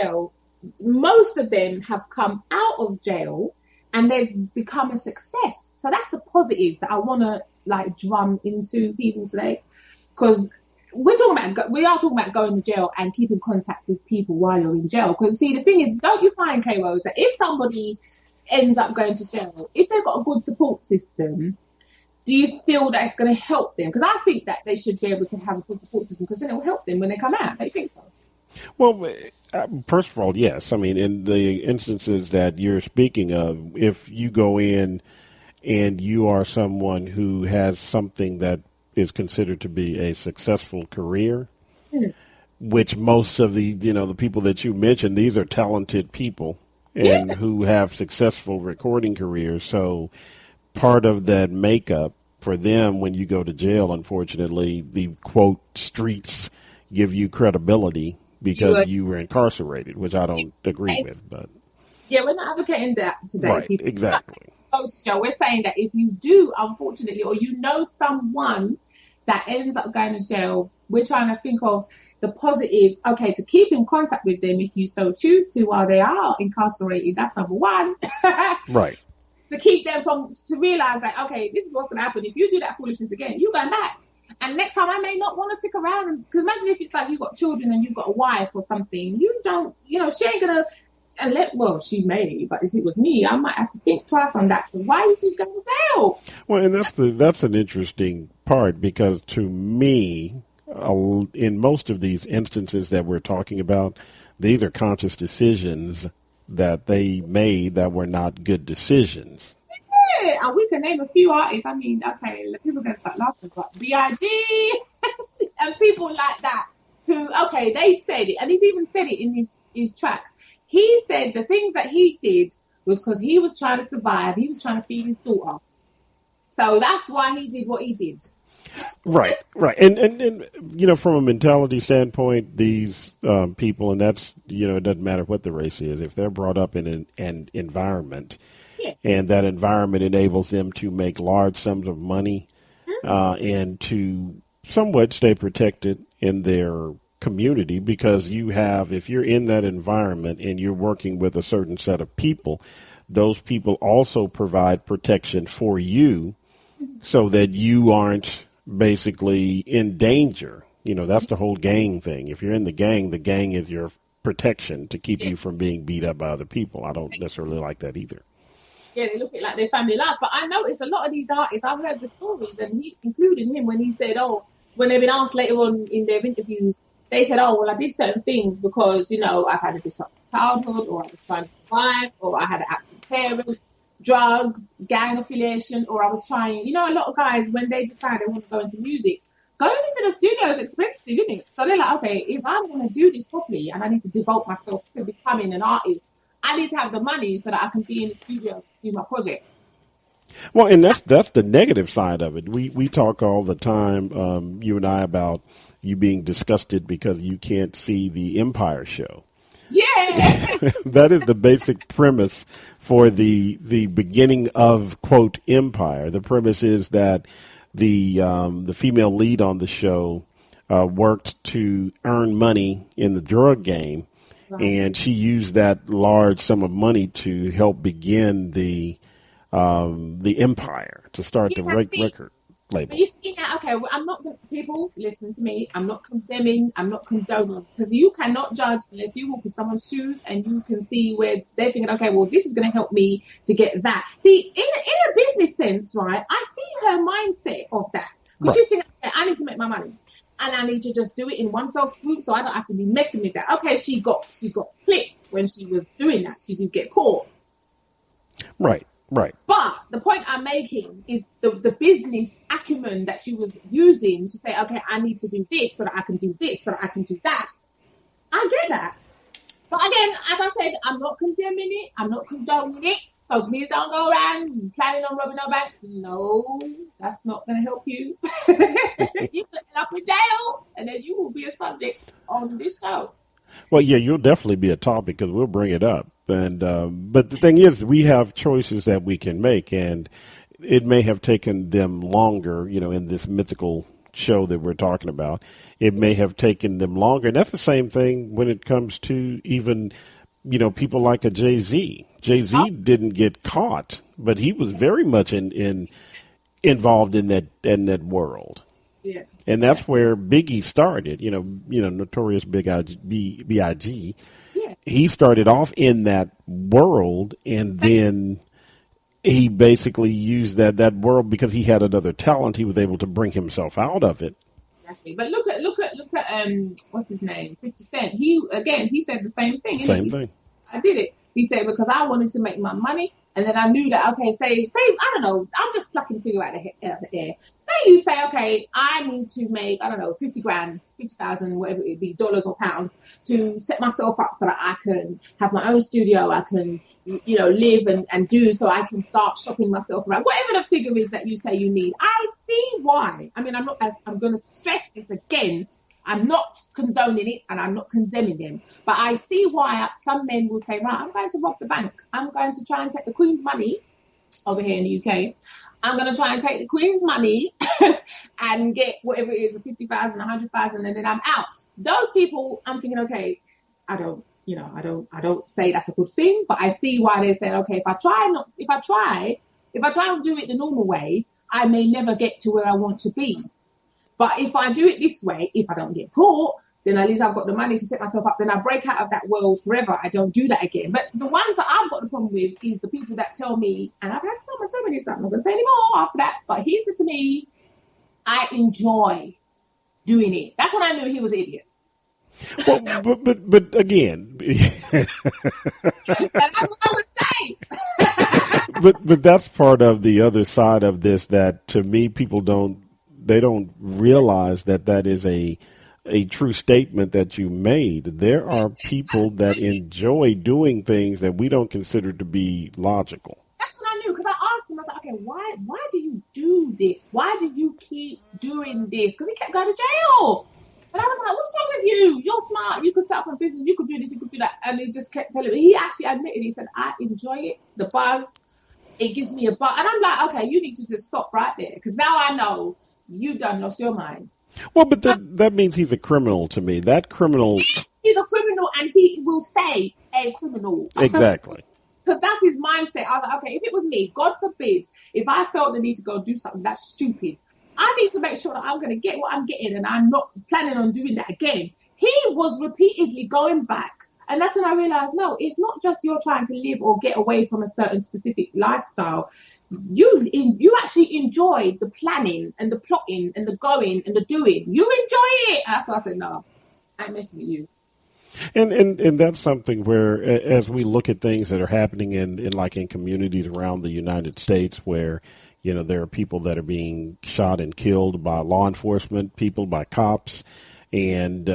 jail, most of them have come out of jail and they've become a success. So that's the positive that I want to like drum into people today, because we are talking about going to jail and keeping contact with people while you're in jail. Because see, the thing is, don't you find, K-Rose, that if somebody ends up going to jail, if they've got a good support system, do you feel that it's going to help them? Because I think that they should be able to have a good support system, because then it will help them when they come out. Don't you think so? Well, first of all, yes. I mean, in the instances that you're speaking of, if you go in and you are someone who has something that is considered to be a successful career, which most of the people that you mentioned, these are talented people and who have successful recording careers. So part of that makeup for them when you go to jail, unfortunately, the quote streets give you credibility because you were incarcerated, which I don't agree with. But yeah, we're not advocating that today. Right, exactly. Go to jail. We're saying that if you do, unfortunately, or you know someone that ends up going to jail, we're trying to think of the positive, okay, to keep in contact with them if you so choose to while they are incarcerated. That's number one. Right. To keep them to realize that, okay, this is what's going to happen. If you do that foolishness again, you're going back. And next time I may not want to stick around. Because imagine if it's like you've got children and you've got a wife or something. You don't, she ain't going to, she may, but if it was me, I might have to think twice on that. Because why you keep going to jail? Well, and that's an interesting part, because to me, in most of these instances that we're talking about, these are conscious decisions that they made that were not good decisions. Yeah, and we can name a few artists. I mean, okay, people are going to start laughing, but B.I.G. and people like that who, okay, they said it, and he's even said it in his tracks. He said the things that he did was because he was trying to survive. He was trying to feed his daughter. So that's why he did what he did. Right. And from a mentality standpoint, these people, and that's, it doesn't matter what the race is, if they're brought up in an environment, and that environment enables them to make large sums of money and to somewhat stay protected in their community, because if you're in that environment and you're working with a certain set of people, those people also provide protection for you so that you aren't basically in danger. That's the whole gang thing. If you're in the gang is your protection to keep you from being beat up by other people. I don't necessarily like that either. Yeah, they look at it like their family life. But I noticed a lot of these artists, I've heard the stories, and including him, when he said, when they've been asked later on in their interviews, they said, I did certain things because, I've had a disruptive childhood, or I was trying to survive, or I had an absent parent, drugs, gang affiliation, or I was trying, a lot of guys, when they decide they want to go into music, going into the studio is expensive, isn't it? So they're like, okay, if I'm going to do this properly and I need to devote myself to becoming an artist, I need to have the money so that I can be in the studio to do my project. Well, and that's the negative side of it. We talk all the time, you and I, about you being disgusted because you can't see the Empire show. Yeah. That is the basic premise for the beginning of, quote, Empire. The premise is that the female lead on the show worked to earn money in the drug game. Right. And she used that large sum of money to help begin the empire, to start the record label. But you see now, okay, well, I'm not going to, people, listen to me, I'm not condemning, I'm not condoning, because you cannot judge unless you walk in someone's shoes and you can see where they're thinking, okay, well, this is going to help me to get that. See, in a business sense, right, I see her mindset of that. Because she's thinking, okay, I need to make my money. And I need to just do it in one fell swoop so I don't have to be messing with that. Okay, she got clipped when she was doing that. She did get caught. Right. But the point I'm making is the business acumen that she was using to say, okay, I need to do this so that I can do this, so that I can do that. I get that. But again, as I said, I'm not condemning it. I'm not condoning it. So please don't go around planning on robbing no banks. No, that's not going to help you. You could end up in jail, and then you will be a subject on this show. Well, yeah, you'll definitely be a topic because we'll bring it up. And but the thing is, we have choices that we can make, and it may have taken them longer, in this mythical show that we're talking about. It may have taken them longer. And that's the same thing when it comes to even, people like a Jay-Z. Jay-Z didn't get caught, but he was very much involved in that world. Yeah. And that's where Biggie started, Notorious B.I.G. Yeah. He started off in that world, and then he basically used that world because he had another talent. He was able to bring himself out of it. Exactly. But look at what's his name? 50 Cent. He said the same thing. Same thing. I did it. He said, because I wanted to make my money, and then I knew that, okay, say, I don't know, I'm just plucking a figure out of the air. Say you say, okay, I need to make, I don't know, 50 grand, 50,000, whatever it be, dollars or pounds, to set myself up so that I can have my own studio, I can, live and do, so I can start shopping myself around. Whatever the figure is that you say you need, I see why. I mean, I'm going to stress this again. I'm not condoning it and I'm not condemning him, but I see why some men will say, right, I'm going to rob the bank. I'm going to try and take the Queen's money over here in the UK. I'm going to try and take the Queen's money and get whatever it is, 50,000, 100,000, and then I'm out. Those people, I'm thinking, okay, I don't say that's a good thing, but I see why they say, okay, if I try and do it the normal way, I may never get to where I want to be. But if I do it this way, if I don't get caught, then at least I've got the money to set myself up. Then I break out of that world forever. I don't do that again. But the ones that I've got the problem with is the people that tell me, and I've had someone tell me this, I'm not going to say anymore after that, but he said to me, I enjoy doing it. That's when I knew he was an idiot. Well, but again, that's what I would say. but that's part of the other side of this that to me people don't realize that is a true statement that you made. There are people that enjoy doing things that we don't consider to be logical. That's what I knew, because I asked him, I was like, okay, why do you do this? Why do you keep doing this? Because he kept going to jail. And I was like, what's wrong with you? You're smart. You could start up a business. You could do this. You could do that. And he just kept telling me. He actually admitted, he said, I enjoy it. The buzz. It gives me a buzz. And I'm like, okay, you need to just stop right there. Because now I know you done lost your mind. Well, but that means he's a criminal to me. That criminal. He's a criminal and he will stay a criminal. Exactly. Because that's his mindset. I was like, okay, if it was me, God forbid, if I felt the need to go do something that's stupid, I need to make sure that I'm going to get what I'm getting and I'm not planning on doing that again. He was repeatedly going back. And that's when I realized, no, it's not just you're trying to live or get away from a certain specific lifestyle. You actually enjoy the planning and the plotting and the going and the doing. You enjoy it. And that's why I said, no, I ain't messing with you. And that's something where, as we look at things that are happening in communities around the United States where, there are people that are being shot and killed by law enforcement, people by cops, and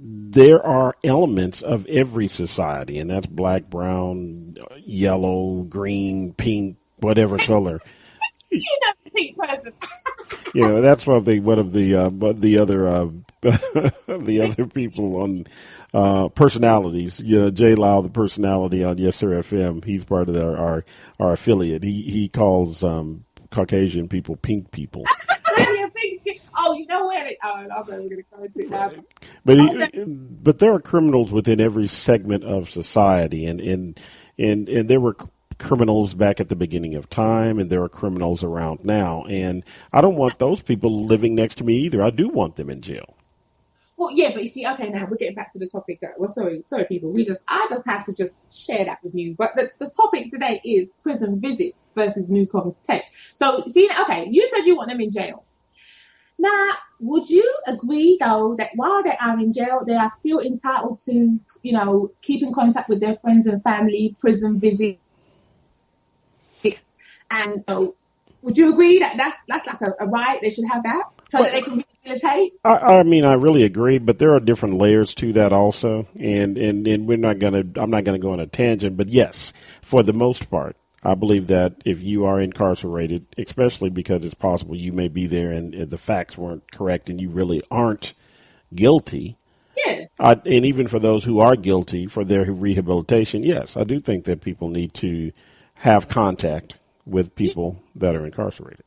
there are elements of every society, and that's black, brown, yellow, green, pink, whatever color. Pink person. That's one of the other people on personalities. Jay Lau, the personality on Yes Sir FM, he's part of our affiliate. He calls Caucasian people pink people. Oh, you know where? I'm not going to go into that. But there are criminals within every segment of society, and there were criminals back at the beginning of time, and there are criminals around now. And I don't want those people living next to me either. I do want them in jail. Well, yeah, but you see, okay, now we're getting back to the topic. Well, sorry, people. I just have to just share that with you. But the topic today is prison visits versus newcomers tech. So, see, okay, you said you want them in jail. Now, would you agree, though, that while they are in jail, they are still entitled to, keep in contact with their friends and family, prison visits? And would you agree that that's like a right? They should have that so that they can rehabilitate? I mean, I really agree, but there are different layers to that also. And I'm not going to go on a tangent, but yes, for the most part, I believe that if you are incarcerated, especially because it's possible you may be there and the facts weren't correct and you really aren't guilty. Yeah. And even for those who are guilty for their rehabilitation, yes, I do think that people need to have contact with people that are incarcerated.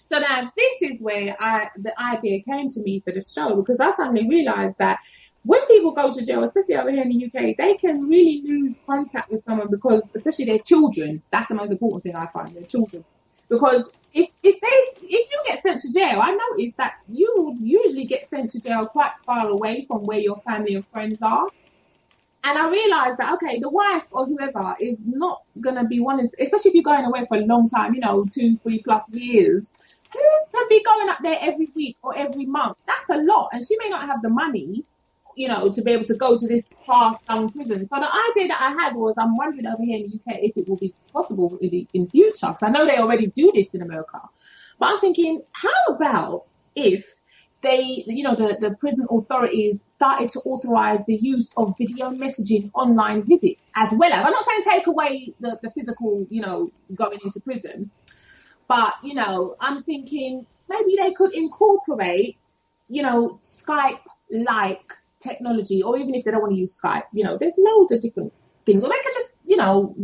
So now this is where the idea came to me for the show, because I suddenly realised that when people go to jail, especially over here in the UK, they can really lose contact with someone because, especially their children, that's the most important thing I find, their children. Because if you get sent to jail, I noticed that you would usually get sent to jail quite far away from where your family and friends are. And I realised that, okay, the wife or whoever is not going to be wanting to, especially if you're going away for a long time, 2-3+ years, who can be going up there every week or every month? That's a lot. And she may not have the money, to be able to go to this far-flung prison. So the idea that I had was, I'm wondering over here in the UK if it will be possible in future, because I know they already do this in America. But I'm thinking, how about if they, the prison authorities started to authorize the use of video messaging online visits as well as, I'm not saying take away the physical, going into prison, but, I'm thinking maybe they could incorporate, Skype-like technology, or even if they don't want to use Skype, there's loads of different things, or they could just,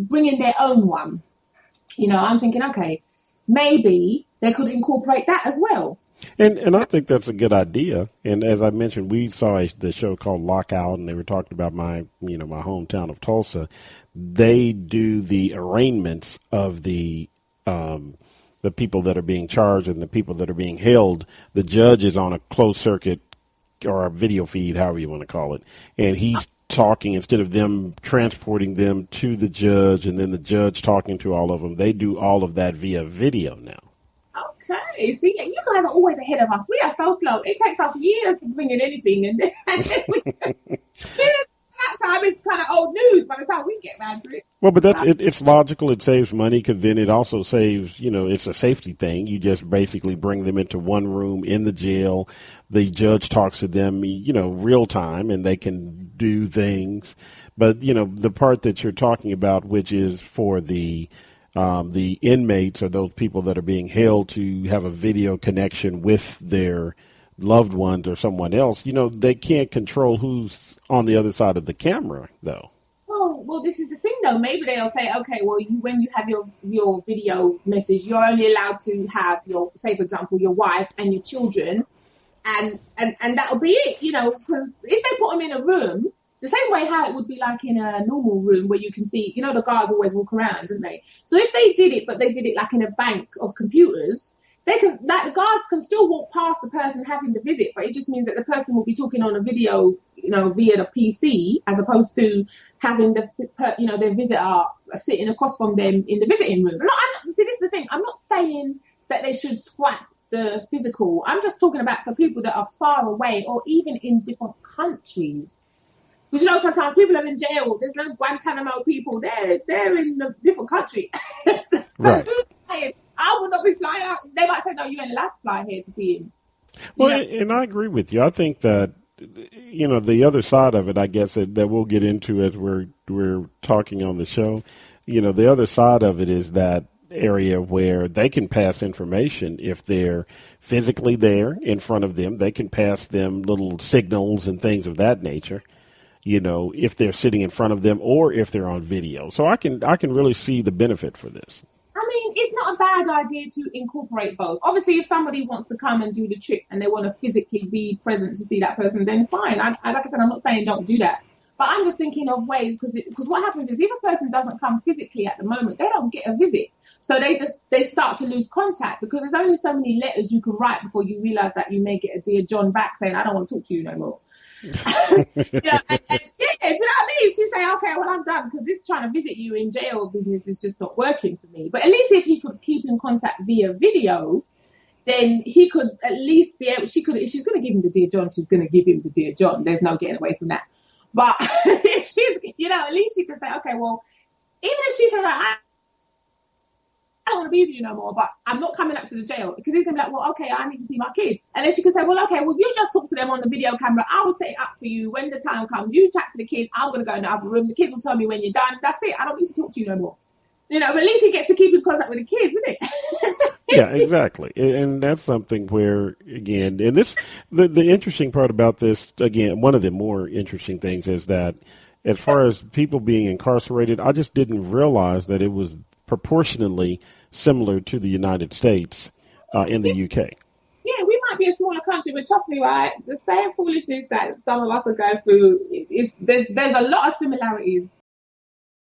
bring in their own one. I'm thinking, okay, maybe they could incorporate that as well. And I think that's a good idea. And as I mentioned, we saw the show called Lockout, and they were talking about my hometown of Tulsa. They do the arraignments of the people that are being charged and the people that are being held. The judge is on a closed circuit or a video feed, however you want to call it, and he's talking instead of them transporting them to the judge and then the judge talking to all of them. They do all of that via video now. Okay, see, you guys are always ahead of us. We are so slow. It takes us years to bring in anything, and then that time it's kind of old news by the time we get around to it. Well, but it's logical. It saves money, because then it also saves, it's a safety thing. You just basically bring them into one room in the jail. The judge talks to them, real time, and they can do things. But, the part that you're talking about, which is for the inmates or those people that are being held to have a video connection with their loved ones or someone else, they can't control who's on the other side of the camera, though. Well, this is the thing, though. Maybe they'll say, okay, well, when you have your video message, you're only allowed to have say, for example, your wife and your children, and that'll be it, because if they put them in a room, the same way how it would be like in a normal room where you can see, the guards always walk around, don't they? So if they did it, but they did it like in a bank of computers, they can, like, the guards can still walk past the person having the visit, but it just means that the person will be talking on a video, via the PC, as opposed to having their visitor sitting across from them in the visiting room. See, this is the thing. I'm not saying that they should scrap the physical. I'm just talking about for people that are far away or even in different countries. Because, sometimes people are in jail. There's no Guantanamo people. They're in a different country. So right. who's saying, I would not be flying out? They might say, no, you ain't allowed to fly here to see him. Well, and I agree with you. I think that, the other side of it, I guess, that we'll get into as we're talking on the show, the other side of it is that area where they can pass information if they're physically there in front of them. They can pass them little signals and things of that nature. If they're sitting in front of them or if they're on video. So I can really see the benefit for this. I mean, it's not a bad idea to incorporate both. Obviously, if somebody wants to come and do the trip and they want to physically be present to see that person, then fine. Like I said, I'm not saying don't do that. But I'm just thinking of ways, because what happens is if a person doesn't come physically at the moment, they don't get a visit. So they start to lose contact, because there's only so many letters you can write before you realize that you may get a Dear John back saying, I don't want to talk to you no more. Do you know what I mean? She'd say, okay, well, I'm done, because this trying to visit you in jail business is just not working for me. But at least if he could keep in contact via video, then he could at least be able, if she's going to give him the Dear John, she's going to give him the Dear John. There's no getting away from that. But if she's, at least she can say, okay, well, even if she says, I don't want to be with you no more, but I'm not coming up to the jail, because he's going to be like, well, okay, I need to see my kids. And then she can say, well, okay, well, you just talk to them on the video camera. I will set it up for you when the time comes. You chat to the kids. I'm going to go in the other room. The kids will tell me when you're done. That's it. I don't need to talk to you no more. But at least he gets to keep in contact with the kids, isn't it? Yeah, exactly. And that's something where, again, and this, the interesting part about this, again, one of the more interesting things is that as far as people being incarcerated, I just didn't realize that it was proportionally similar to the United States in the UK. be a smaller country, but trust me, right, the same foolishness that some of us are going through, there's a lot of similarities